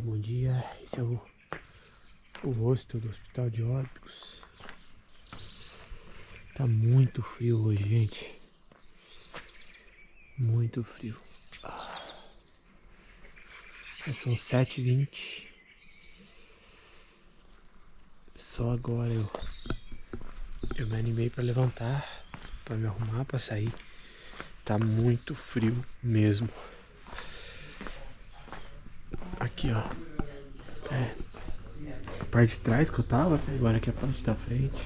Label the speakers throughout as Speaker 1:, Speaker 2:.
Speaker 1: bom dia. Esse é o rosto do Hospital de Órbicos. Tá muito frio hoje, gente. Muito frio. São 7h20. Só agora eu me animei pra levantar, pra me arrumar, pra sair. Tá muito frio mesmo. Aqui, ó. A parte de trás que eu tava, agora aqui é a parte da frente.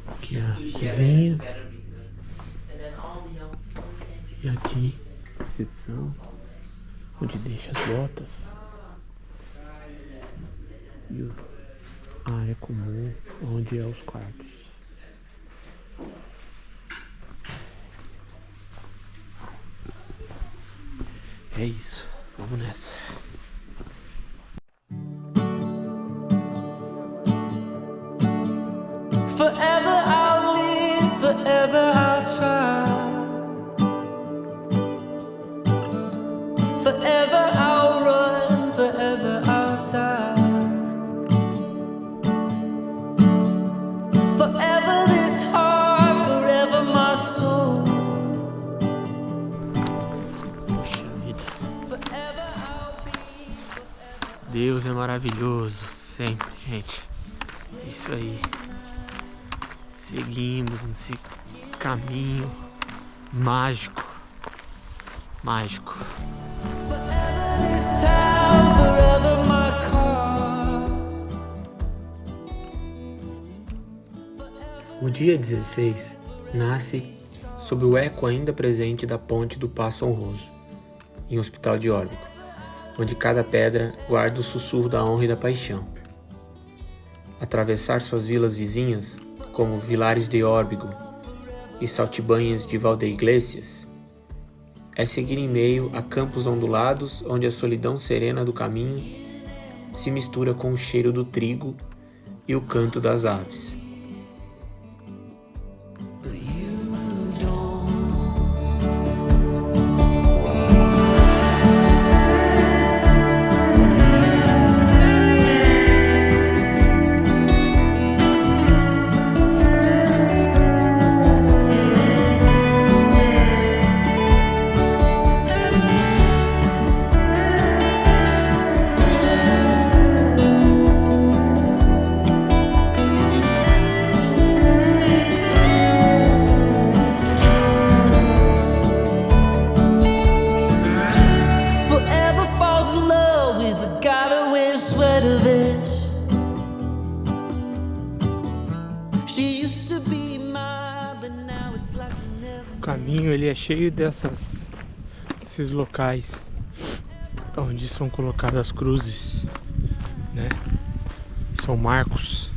Speaker 1: Aqui a cozinha. E aqui, recepção, onde deixa as botas. E a área comum, onde é os quartos. É isso, vamos nessa.
Speaker 2: Forever I'll live, forever I'll try. Forever I'll run, forever I'll die. Forever this heart, forever my soul.
Speaker 1: Poxa vida.
Speaker 2: Forever I'll be, forever.
Speaker 1: Deus é maravilhoso, sempre, gente. Isso aí. Seguimos nesse caminho mágico. Mágico.
Speaker 2: Forever this town, forever my car.
Speaker 1: O dia 16 nasce sob o eco ainda presente da ponte do Passo Honroso, em Hospital de Órbigo, onde cada pedra guarda o sussurro da honra e da paixão. Atravessar suas vilas vizinhas, como Vilares de Órbigo e Saltibanhas de Valdeiglesias, é seguir em meio a campos ondulados onde a solidão serena do caminho se mistura com o cheiro do trigo e o canto das aves. O caminho ele é cheio desses locais onde são colocadas as cruzes, né? São marcos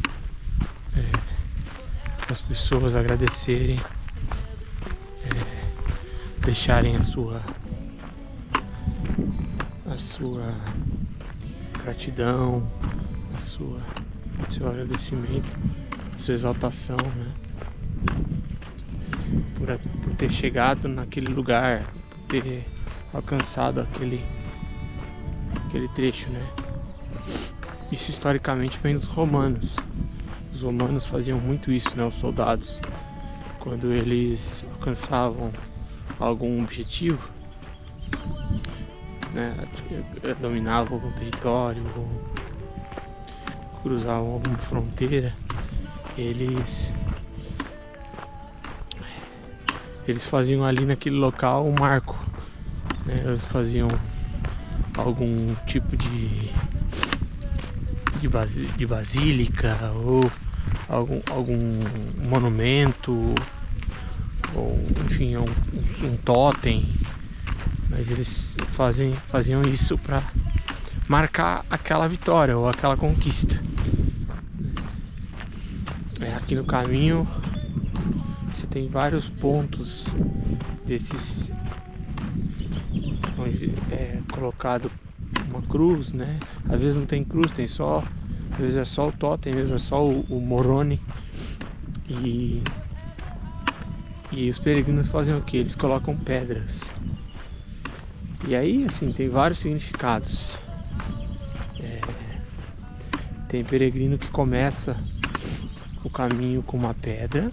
Speaker 1: para as pessoas agradecerem, deixarem a sua gratidão, seu agradecimento, a sua exaltação, né? Por ter chegado naquele lugar, por ter alcançado aquele trecho, né? Isso historicamente vem dos romanos. Os romanos faziam muito isso, né? Os soldados, quando eles alcançavam algum objetivo, né? Dominavam algum território, ou cruzavam alguma fronteira, eles faziam ali naquele local um marco, né? Eles faziam algum tipo de basílica ou algum monumento, ou enfim, um totem, mas eles faziam isso para marcar aquela vitória ou aquela conquista. Aqui no caminho você tem vários pontos desses onde é colocado uma cruz, né? Às vezes não tem cruz, às vezes é só o totem mesmo, é só o morone. E os peregrinos fazem o que? Eles colocam pedras. E aí, assim, tem vários significados. Tem peregrino que começa o caminho com uma pedra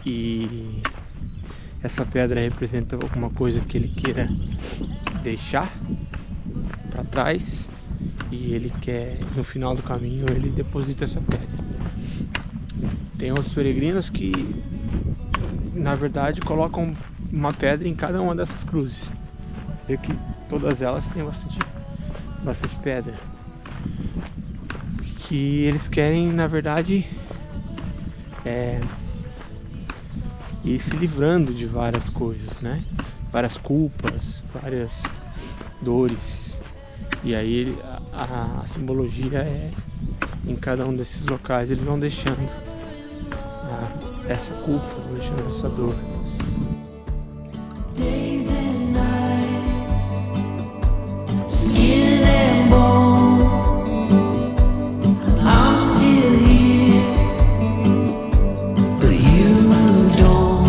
Speaker 1: e essa pedra representa alguma coisa que ele queira deixar para trás e ele quer, no final do caminho, ele deposita essa pedra. Tem outros peregrinos que, na verdade, colocam uma pedra em cada uma dessas cruzes. Vê que todas elas têm bastante pedra. Que eles querem, na verdade, ir se livrando de várias coisas, né? Várias culpas, várias dores. E aí a simbologia é, em cada um desses locais eles vão deixando essa culpa, vão deixando essa dor.
Speaker 2: Days and nights, skin and bone, I'm still here, but you moved on.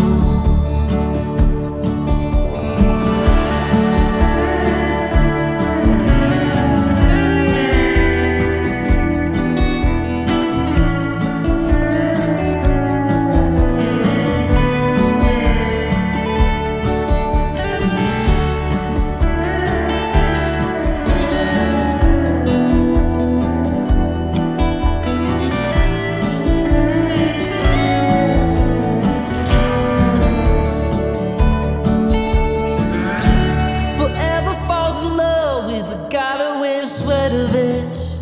Speaker 2: Forever falls in love with the guy that wears sweater vests.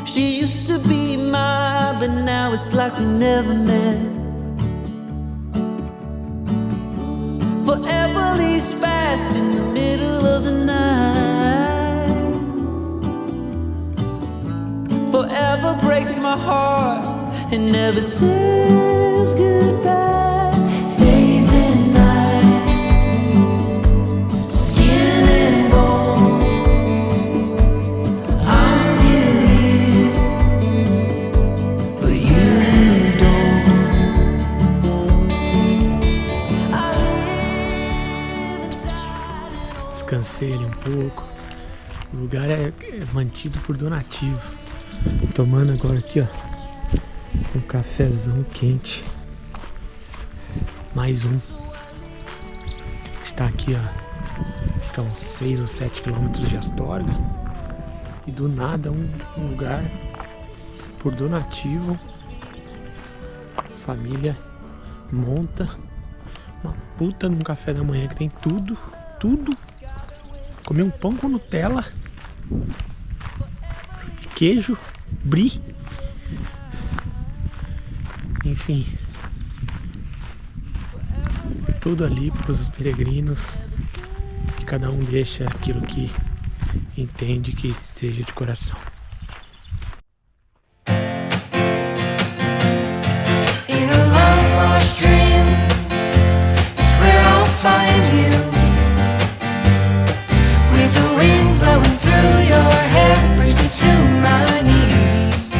Speaker 2: She used to be mine, but now it's like we never met. Forever leaves fast in the middle of the night. Forever breaks my heart and never says goodbye. Days and nights, skin and bone, I'm still here, but you moved on. I live inside an old
Speaker 1: Descansei ali um pouco. O lugar é mantido por donativo. Tomando agora aqui, ó, um cafezão quente. Mais um. Está aqui, ó, acho que a uns 6 ou 7 quilômetros de Astorga. E do nada um lugar por donativo. A família monta uma puta num café da manhã que tem tudo. Comer um pão com Nutella, queijo, brie, enfim, tudo ali para os peregrinos, que cada um deixa aquilo que entende que seja de coração.
Speaker 3: In a long lost dream, it's where I'll find you. With the wind blowing through your hair, brings me to my knees.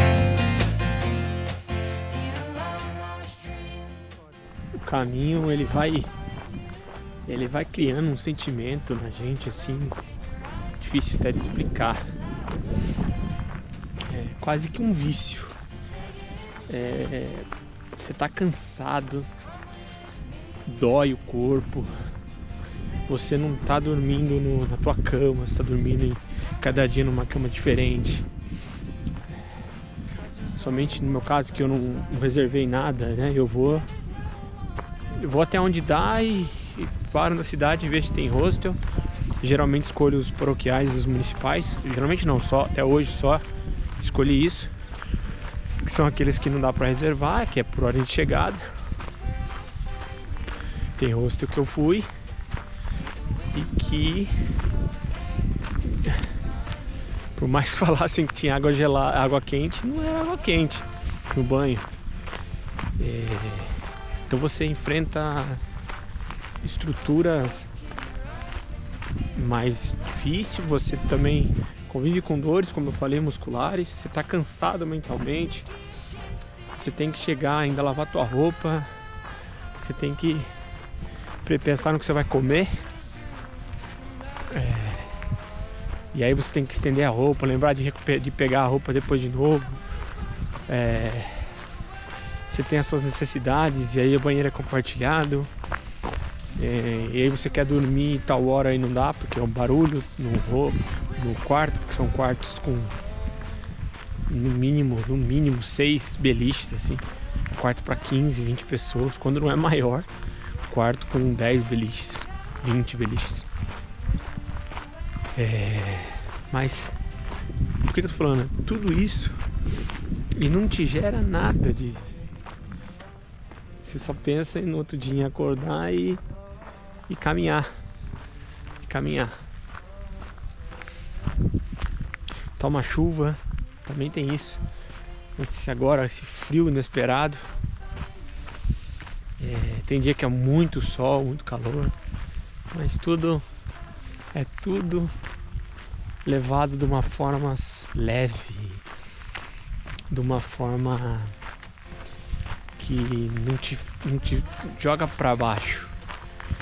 Speaker 3: In a long lost dream.
Speaker 1: O caminho ele vai criando um sentimento na gente assim, difícil até de explicar. É quase que um vício. Você tá cansado, dói o corpo, você não tá dormindo na tua cama, você tá dormindo em cada dia numa cama diferente. Somente no meu caso, que eu não reservei nada, né? Eu vou até onde dá e paro na cidade e vejo se tem hostel. Geralmente escolho os paroquiais, os municipais. Geralmente não, só até hoje só escolhi isso, que são aqueles que não dá pra reservar, que é por ordem de chegada. Tem hostel que eu fui e que, por mais que falassem que tinha água gelada, água quente, não era água quente no banho. Então você enfrenta estrutura mais difícil, você também convive com dores, como eu falei, musculares, você tá cansado mentalmente, você tem que chegar, ainda lavar tua roupa, você tem que pensar no que você vai comer. E aí você tem que estender a roupa, lembrar de pegar a roupa depois de novo. Você tem as suas necessidades e aí o banheiro é compartilhado. E aí você quer dormir tal hora e não dá porque é um barulho no quarto, que são quartos com no mínimo 6 beliches, assim. Quarto para 15, 20 pessoas. Quando não é maior, quarto com 10 beliches, 20 beliches. Mas por que eu tô falando? Tudo isso e não te gera nada de... Você só pensa em no outro dia acordar e caminhar. Toma chuva, também tem isso. Agora esse frio inesperado. Tem dia que é muito sol, muito calor, mas tudo levado de uma forma leve, de uma forma que não te joga pra baixo,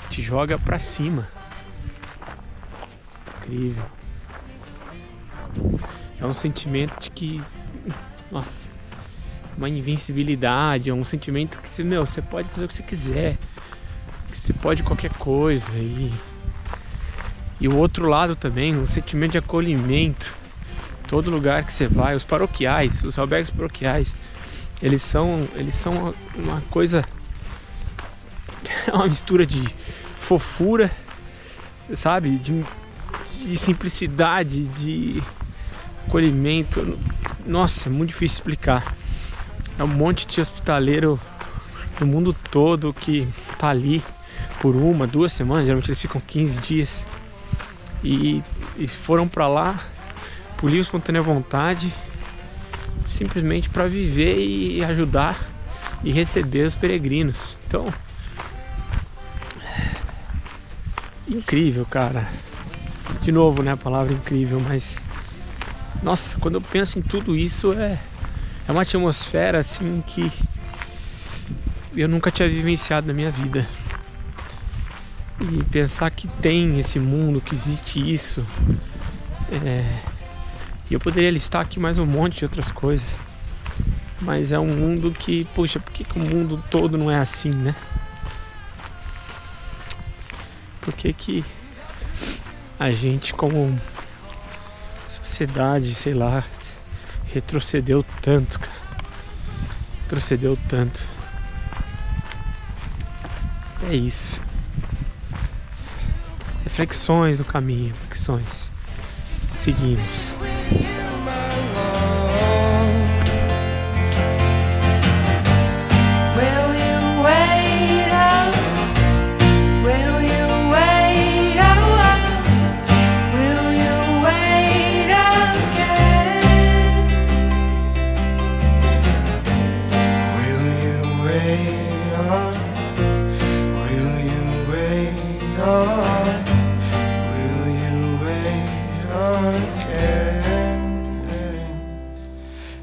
Speaker 1: te joga pra cima. Incrível. É um sentimento de que, nossa, uma invencibilidade, é um sentimento que você pode fazer o que você quiser, que você pode qualquer coisa. E o outro lado também, um sentimento de acolhimento. Todo lugar que você vai, os paroquiais, os albergues paroquiais, eles são uma coisa, é uma mistura de fofura, sabe, de simplicidade, de acolhimento. Nossa, é muito difícil explicar. É um monte de hospitaleiro do mundo todo que tá ali por 1, 2 semanas, geralmente eles ficam 15 dias e foram pra lá por livre e espontânea vontade, simplesmente para viver e ajudar e receber os peregrinos. Então, incrível, cara. De novo, né, a palavra incrível, mas nossa, quando eu penso em tudo isso, é uma atmosfera assim que eu nunca tinha vivenciado na minha vida. E pensar que tem esse mundo, que existe isso, e eu poderia listar aqui mais um monte de outras coisas, mas é um mundo que, poxa, por que o mundo todo não é assim, né? Por que a gente, como sociedade, sei lá, retrocedeu tanto, cara? Retrocedeu tanto. É isso. Reflexões no caminho, reflexões. Seguimos.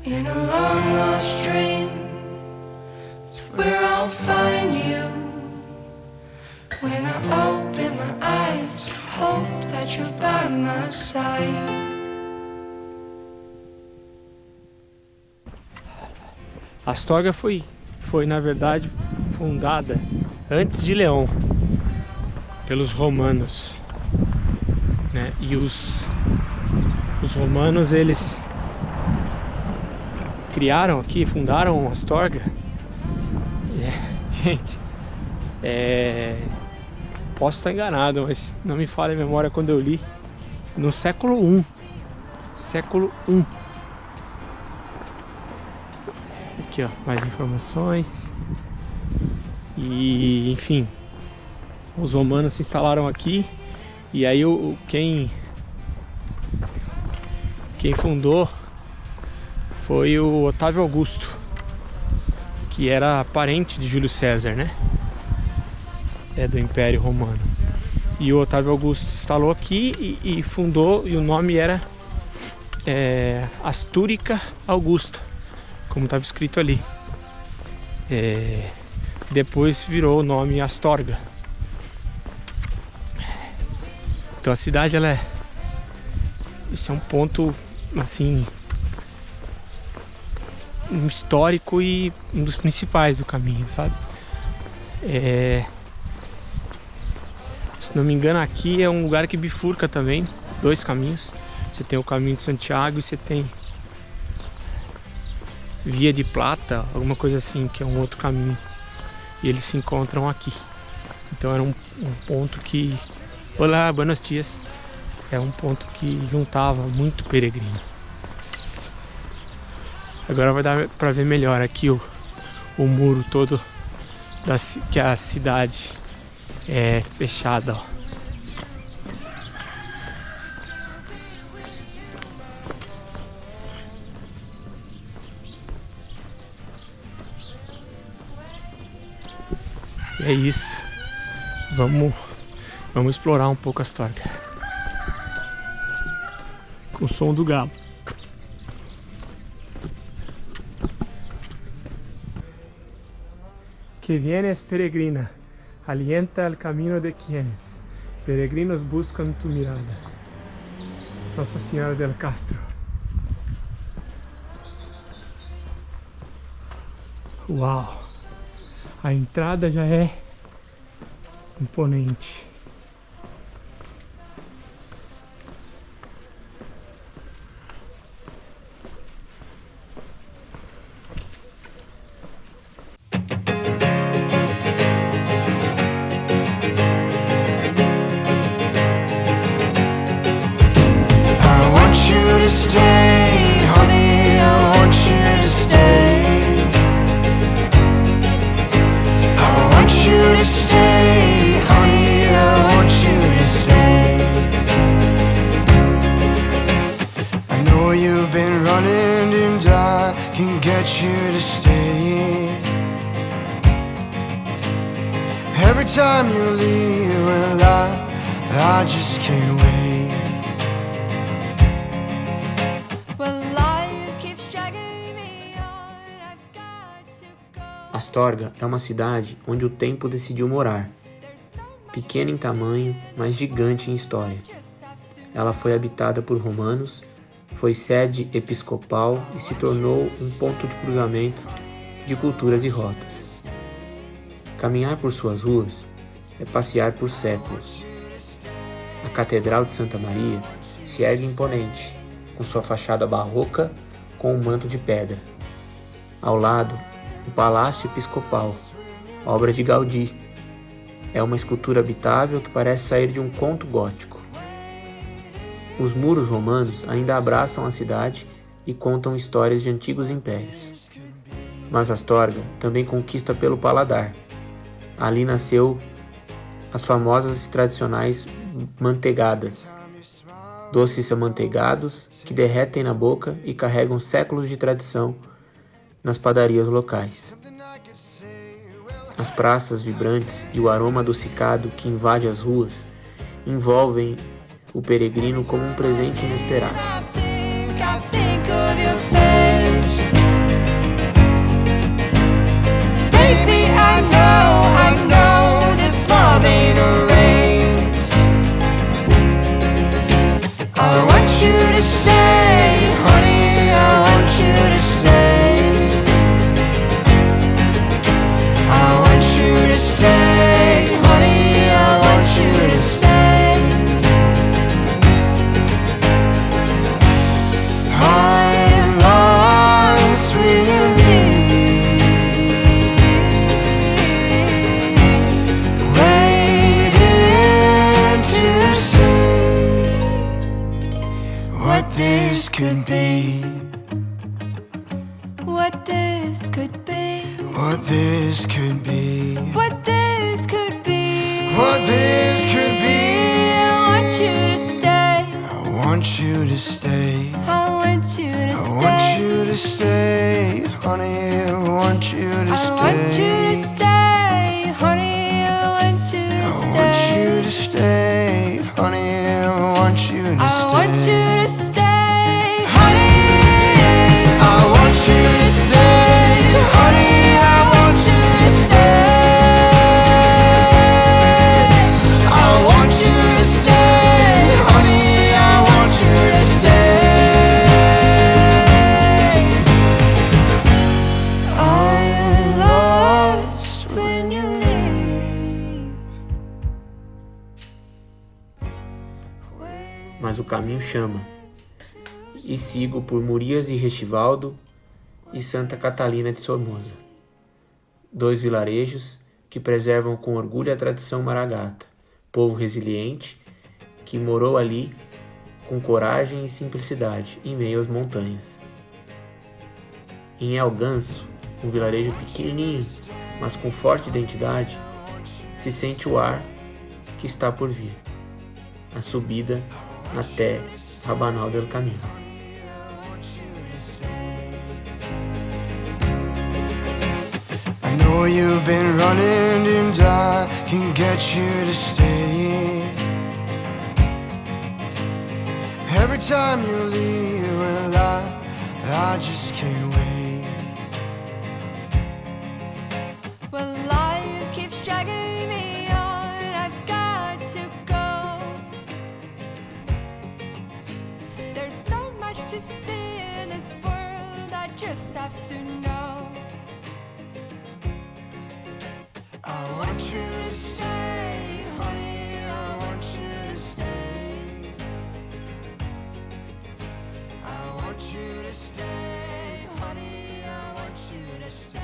Speaker 3: In a long lost dream, it's where I'll find you. When I open my eyes, hope that you're by my side.
Speaker 1: Astorga foi na verdade fundada antes de León pelos romanos, né? E os romanos, eles criaram aqui, fundaram Astorga. Gente, posso estar enganado, mas não me falha a memória quando eu li, no século I. Aqui, ó, mais informações. E, enfim, os romanos se instalaram aqui. E aí quem fundou foi o Otávio Augusto, que era parente de Júlio César, né? Do Império Romano. E o Otávio Augusto se instalou aqui e fundou, e o nome era Astúrica Augusta, como estava escrito ali. Depois virou o nome Astorga. Então a cidade, ela
Speaker 4: Esse é um ponto, assim, histórico e um dos principais do caminho, sabe? Se não me engano, aqui é um lugar que bifurca também 2 caminhos. Você tem o caminho de Santiago e você tem Via de Plata, alguma coisa assim, que é um outro caminho. E eles se encontram aqui. Então era um ponto que... Olá, buenos dias. É um ponto que juntava muito peregrino. Agora vai dar pra ver melhor aqui o muro todo que a cidade é fechada, ó. É isso. Vamos explorar um pouco a Astorga. Com o som do galo. Que vienes, peregrina, alienta el camino de quienes peregrinos buscan tu mirada. Nossa Senhora del Castro. Uau! A entrada já é imponente.
Speaker 3: I want you to stay, honey, I want you to stay. I want you to stay, honey, I want you to stay. I know you've been running and I can get you to stay. Every time you leave, well, I just can't wait. Well, life keeps dragging me on, I've got to go.
Speaker 1: Astorga é uma cidade onde o tempo decidiu morar. Pequena em tamanho, mas gigante em história. Ela foi habitada por romanos, foi sede episcopal e se tornou um ponto de cruzamento de culturas e rotas. Caminhar por suas ruas é passear por séculos. A Catedral de Santa Maria se ergue imponente, com sua fachada barroca com um manto de pedra. Ao lado, o Palácio Episcopal, obra de Gaudí. É uma escultura habitável que parece sair de um conto gótico. Os muros romanos ainda abraçam a cidade e contam histórias de antigos impérios. Mas Astorga também conquista pelo paladar. Ali nasceu as famosas e tradicionais manteigadas, doces amanteigados que derretem na boca e carregam séculos de tradição nas padarias locais. As praças vibrantes e o aroma adocicado que invade as ruas envolvem o peregrino como um presente inesperado.
Speaker 3: I think of your face. Baby, I know this love ain't a race. I want you to stay, honey, I want you to stay. I want you to stay, honey, I want you to stay. I'm lost really, waiting to see what this could be. What this could be. What this could be. What this could be. What this could be. I want you to stay. I want you to stay. I want you to stay. I want you to stay, honey. I want you to stay. I want you to stay, honey. I want you to stay. I want you to stay, honey. I want you to stay. I want you to stay, honey. I want you to stay, honey. I want you to stay. I want you to stay, honey. I want you to stay.
Speaker 1: mas o caminho chama. E sigo por Murias de Restivaldo e Santa Catalina de Somoza, 2 vilarejos que preservam com orgulho a tradição maragata, povo resiliente que morou ali com coragem e simplicidade em meio às montanhas. Em El Ganso, um vilarejo pequenininho, mas com forte identidade, se sente o ar que está por vir, a subida até Rabanal del Camino.
Speaker 3: I know you've been running and I can get you to stay. Every time you leave, well, I just can't wait.
Speaker 5: Well, life keeps dragging me on, I've got to go. There's so much to see in this world, I just have to know. I want you to stay, honey, I want you to stay. I want you to stay, honey, I want you to stay.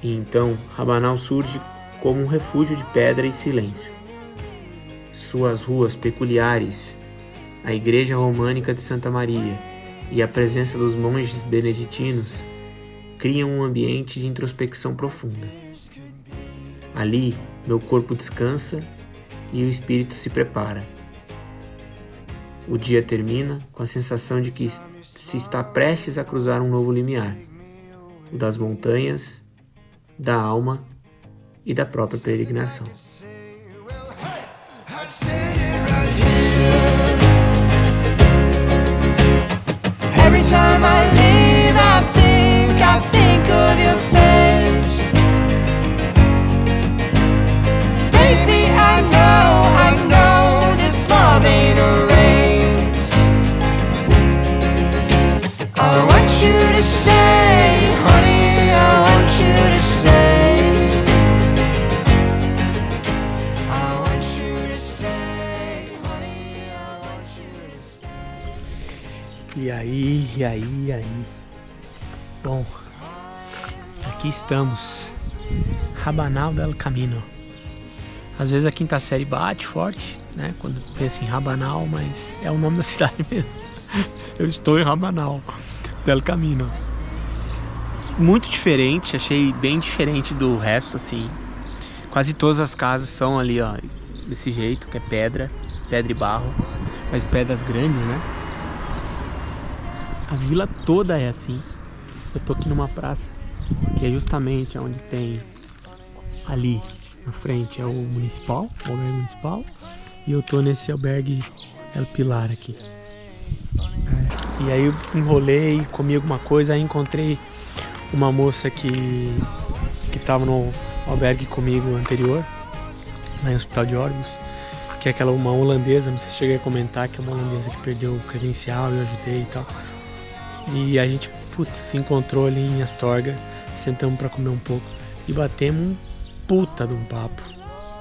Speaker 1: E então, Rabanal surge como um refúgio de pedra e silêncio. Suas ruas peculiares, a igreja românica de Santa Maria e a presença dos monges beneditinos criam um ambiente de introspecção profunda. Ali, meu corpo descansa e o espírito se prepara. O dia termina com a sensação de que se está prestes a cruzar um novo limiar, o das montanhas, da alma e da própria peregrinação.
Speaker 3: I'd say it right here. Every time I leave, I think of your face. Baby, I know this love ain't a race. I want you to stay, honey, I want you to stay. I want you to stay, honey, I want you to stay.
Speaker 4: E aí. Bom, aqui estamos. Rabanal del Camino. Às vezes a quinta série bate forte, né? Quando pensa em Rabanal, mas é o nome da cidade mesmo. Eu estou em Rabanal del Camino. Muito diferente, achei bem diferente do resto, assim. Quase todas as casas são ali, ó, desse jeito, que é pedra e barro, mas pedras grandes, né? A vila toda é assim. Eu tô aqui numa praça que é justamente onde tem ali na frente é o municipal, o albergue municipal, e eu tô nesse albergue El Pilar aqui. E aí eu enrolei, comi alguma coisa, aí encontrei uma moça que tava no albergue comigo anterior, lá em Hospital de Órbigos, que é uma holandesa, não sei se cheguei a comentar, que é uma holandesa que perdeu o credencial, eu ajudei e tal. E a gente, se encontrou ali em Astorga, sentamos pra comer um pouco e batemos um puta de um papo.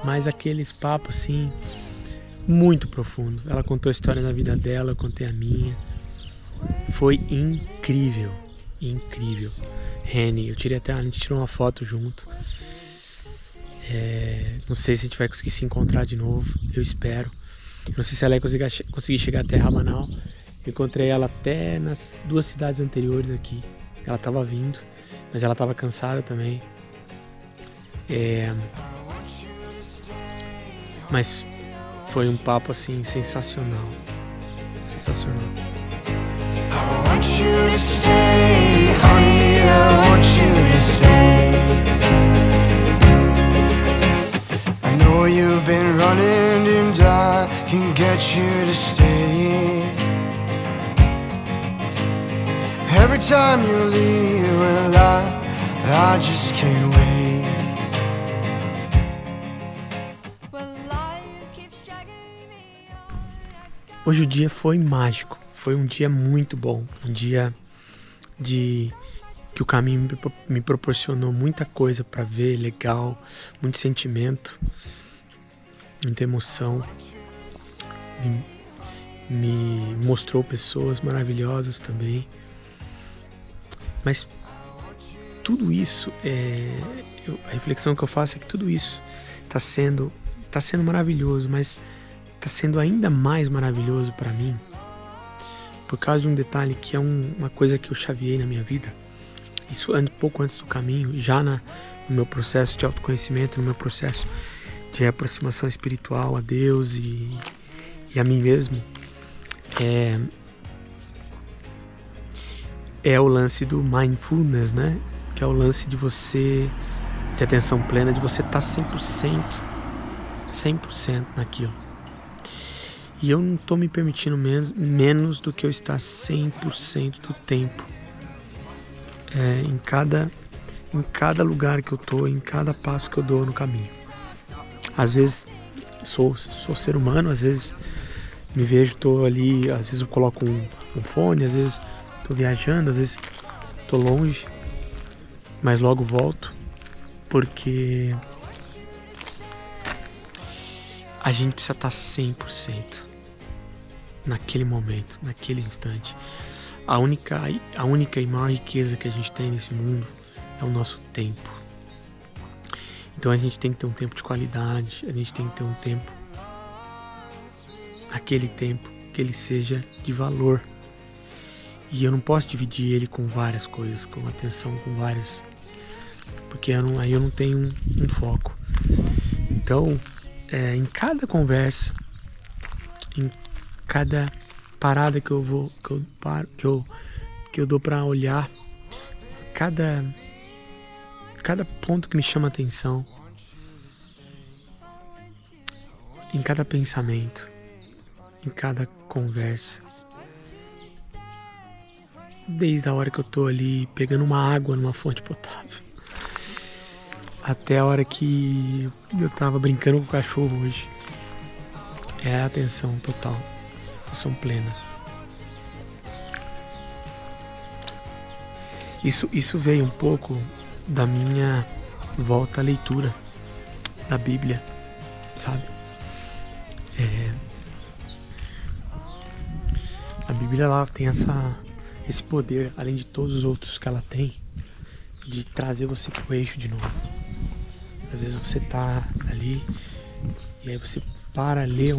Speaker 4: Mas aqueles papos, assim, muito profundo. Ela contou a história da vida dela, eu contei a minha. Foi incrível, incrível. Reni, a gente tirou uma foto junto. Não sei se a gente vai conseguir se encontrar de novo, eu espero. Não sei se ela vai conseguir chegar até Rabanal. Encontrei ela até nas 2 cidades anteriores aqui. Ela estava vindo, mas ela estava cansada também. Mas foi um papo assim sensacional. Sensacional.
Speaker 3: I want you to stay, honey, I want you to stay. I know you've been running and I can get you to stay. Every time you leave, well, I just can't wait.
Speaker 4: Hoje o dia foi mágico, foi um dia muito bom, um dia que o caminho me proporcionou muita coisa para ver, legal, muito sentimento. muita emoção, me mostrou pessoas maravilhosas também. Mas tudo isso, a reflexão que eu faço é que tudo isso está sendo maravilhoso, mas está sendo ainda mais maravilhoso para mim por causa de um detalhe que é uma coisa que eu chaveei na minha vida. Isso pouco antes do caminho, já no meu processo de autoconhecimento, no meu processo de aproximação espiritual a Deus e a mim mesmo, é o lance do mindfulness, né? Que é o lance de atenção plena, de você estar 100% naquilo. E eu não estou me permitindo menos do que eu estar 100% do tempo. Em cada lugar que eu estou, em cada passo que eu dou no caminho. Às vezes sou ser humano, às vezes me vejo, estou ali, às vezes eu coloco um fone, às vezes estou viajando, às vezes estou longe, mas logo volto, porque a gente precisa estar 100% naquele momento, naquele instante. A única e maior riqueza que a gente tem nesse mundo é o nosso tempo. Então a gente tem que ter um tempo de qualidade, a gente tem que ter um tempo, aquele tempo que ele seja de valor. E eu não posso dividir ele com várias coisas, com atenção, com várias, porque aí eu não tenho um foco. Então, em cada conversa, em cada parada que eu dou para olhar, cada ponto que me chama a atenção, em cada pensamento, em cada conversa, desde a hora que eu tô ali pegando uma água numa fonte potável, até a hora que eu tava brincando com o cachorro hoje, é a atenção total, atenção plena. Isso veio um pouco da minha volta à leitura da Bíblia, sabe? A Bíblia, ela tem esse poder, além de todos os outros que ela tem, de trazer você pro eixo de novo. Às vezes você tá ali e aí você para, lê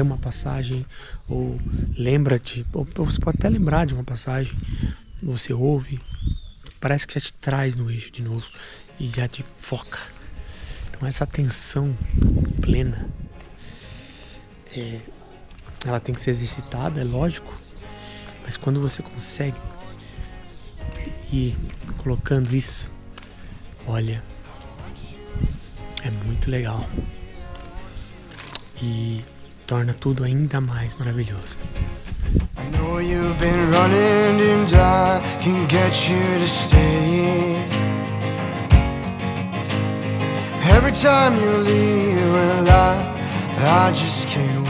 Speaker 4: uma passagem, ou ou você pode até lembrar de uma passagem, você ouve, parece que já te traz no eixo de novo e já te foca. Então essa atenção plena, ela tem que ser exercitada, é lógico, mas quando você consegue ir colocando isso, olha, é muito legal e torna tudo ainda mais maravilhoso.
Speaker 5: I know you've been running and I can get you to stay. Every time you leave, well, I just can't